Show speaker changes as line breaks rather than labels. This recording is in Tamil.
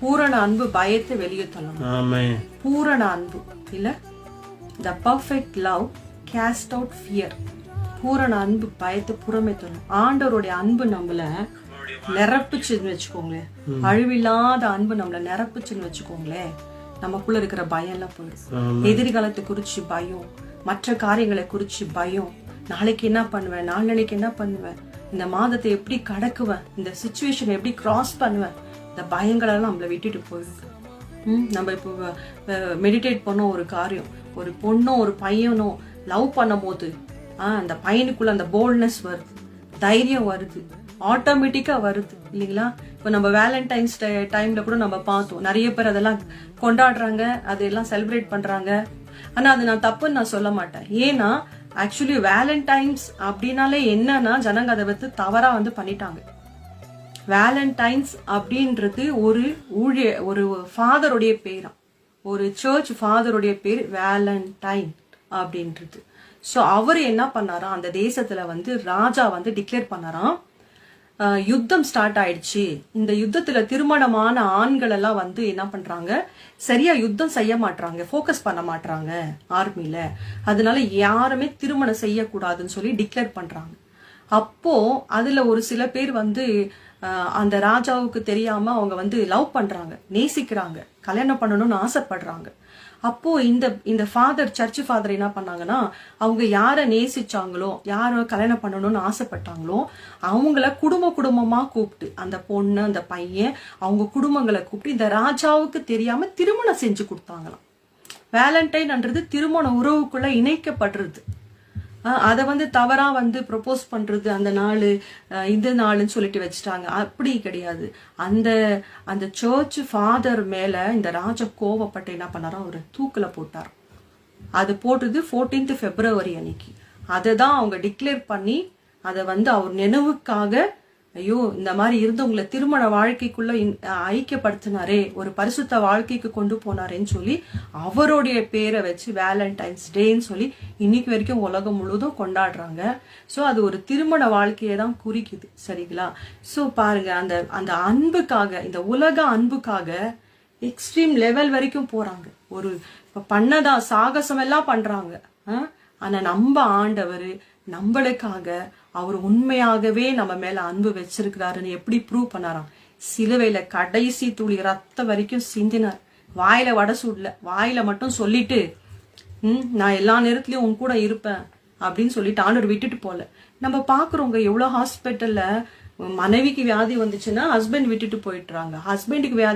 பூரண அன்பு பயத்தை வெளியே தள்ளணும். பூரண அன்பு இல்ல, the perfect love cast out fear. பூரண அன்பு பயத்தை புறமே தள்ளணும். ஆண்டவருடைய அன்பு நம்மள நிரப்புச்சுன்னு வச்சுக்கோங்களேன், அழிவில்லாத அன்பு நம்மள நிரப்புச்சுன்னு வச்சுக்கோங்களேன், நமக்குள்ள இருக்கிற பயம் எல்லாம் போயிடும். எதிர்காலத்தை குறிச்சு பயம், மற்ற காரியங்களை குறிச்சு பயம், நாளைக்கு என்ன பண்ணுவேன், நாளைக்கு என்ன பண்ணுவேன், இந்த மாதத்தை எப்படி கடக்குவேன், இந்த சிச்சுவேஷன் எப்படி கிராஸ் பண்ணுவேன், இந்த பயங்களெல்லாம் நம்மளை விட்டுட்டு போயிடும். நம்ம இப்போ மெடிடேட் பண்ண ஒரு காரியம், ஒரு பொண்ணோ ஒரு பையனோ லவ் பண்ணும் போது அந்த பையனுக்குள்ள அந்த போல்ட்னஸ் வருது, தைரியம் வருது, ஆட்டோமேட்டிக்கா வருது இல்லைங்களா? இப்போ நம்ம வேலண்டைன்ஸ் டைம்ல கூட நம்ம பார்த்தோம், நிறைய பேர் அதெல்லாம் கொண்டாடுறாங்க, அதெல்லாம் செலிப்ரேட் பண்றாங்க. ஆனா அது நான் தப்புன்னு நான் சொல்ல மாட்டேன். ஏன்னா ஆக்சுவலி வேலண்டைன்ஸ் அப்படின்னாலே என்னன்னா ஜனங்க அதை வந்து தவறா வந்து பண்ணிட்டாங்க. வேலண்டைன்ஸ் அப்படின்றது ஒரு ஃபாதருடைய பேரா, ஒரு சர்ச் ஃபாதருடைய பேர் வேலண்டைன் அப்படின்றது. ஸோ அவர் என்ன பண்ணாராம், அந்த தேசத்துல வந்து ராஜா வந்து டிக்ளேர் பண்ணாராம், யுத்தம் ஸ்டார்ட் ஆயிடுச்சு, இந்த யுத்தத்துல திருமணமான ஆண்கள் எல்லாம் வந்து என்ன பண்றாங்க, சரியா யுத்தம் செய்ய மாட்டாங்க, போக்கஸ் பண்ண மாட்டாங்க ஆர்மில, அதனால யாருமே திருமணம் செய்யக்கூடாதுன்னு சொல்லி டிக்ளேர் பண்றாங்க. அப்போ அதுல ஒரு சில பேர் வந்து அந்த ராஜாவுக்கு தெரியாம அவங்க வந்து லவ் பண்றாங்க, நேசிக்கிறாங்க, கல்யாணம் பண்ணணும்னு ஆசைப்படுறாங்க. அப்போ இந்த ஃபாதர், சர்ச் ஃபாதர் என்ன பண்ணாங்கன்னா, அவங்க யாரை நேசிச்சாங்களோ, யார கல்யாணம் பண்ணணும்னு ஆசைப்பட்டாங்களோ அவங்கள குடும்பமா கூப்பிட்டு, அந்த பொண்ணு அந்த பையன் அவங்க குடும்பங்களை கூப்பிட்டு இந்த ராஜாவுக்கு தெரியாம திருமணம் செஞ்சு கொடுத்தாங்களாம். வேலண்டைன்ன்றது திருமண உறவுக்குள்ள இணைக்கப்படுறது. அதை வந்து தவறா வந்து ப்ரொபோஸ் பண்றது, அந்த நாள் இந்த நாள்னு சொல்லிட்டு வச்சுட்டாங்க. அப்படி கிடையாது. அந்த சர்ச் ஃபாதர் மேல இந்த ராஜா கோவப்பட்டு என்ன பண்ணாரோ, அவரை தூக்குல போட்டார். அது போட்டது 14th February அன்னைக்கு. அதை தான் அவங்க டிக்ளேர் பண்ணி அதை வந்து அவர் நினைவுக்காக, ஐயோ இந்த மாதிரி இருந்தவங்களை திருமண வாழ்க்கைக்குள்ள ஐக்கியப்படுத்தினாரே, ஒரு பரிசுத்த வாழ்க்கைக்கு கொண்டு போனாரேன்னு சொல்லி அவருடைய பேரை வச்சு வேலண்டைன்ஸ் டேன்னு சொல்லி இன்னைக்கு வரைக்கும் உலகம் முழுவதும் கொண்டாடுறாங்க. ஸோ அது ஒரு திருமண வாழ்க்கையை தான் குறிக்குது. சரிங்களா? ஸோ பாருங்க, அந்த அன்புக்காக, இந்த உலக அன்புக்காக எக்ஸ்ட்ரீம் லெவல் வரைக்கும் போறாங்க. ஒரு இப்ப பண்ணதா சாகசம் எல்லாம் பண்றாங்க. ஆனா நம்ம ஆண்டவர் நம்மளுக்காக அவர் உண்மையாகவே நம்ம மேல அன்பு வச்சிருக்கிறாருன்னு எப்படி ப்ரூவ் பண்ணாராம்? சிலுவையில கடைசி துளி ரத்தம் வரைக்கும் சிந்தினார். வாயில வடை சுடல, வாயில மட்டும் சொல்லிட்டு நான் எல்லா நேரத்துலயும் உன் கூட இருப்பேன் அப்படின்னு சொல்லிட்டு ஆண்டவர் விட்டுட்டு போல. நம்ம பாக்குறோங்க எவ்வளவு ஹாஸ்பிட்டல்ல மனைவிக்கு வியாதி வந்துச்சுன்னா ஹஸ்பண்ட் விட்டுட்டு போயிட்டுறாங்க, ஹஸ்பண்டுக்கு வியாதி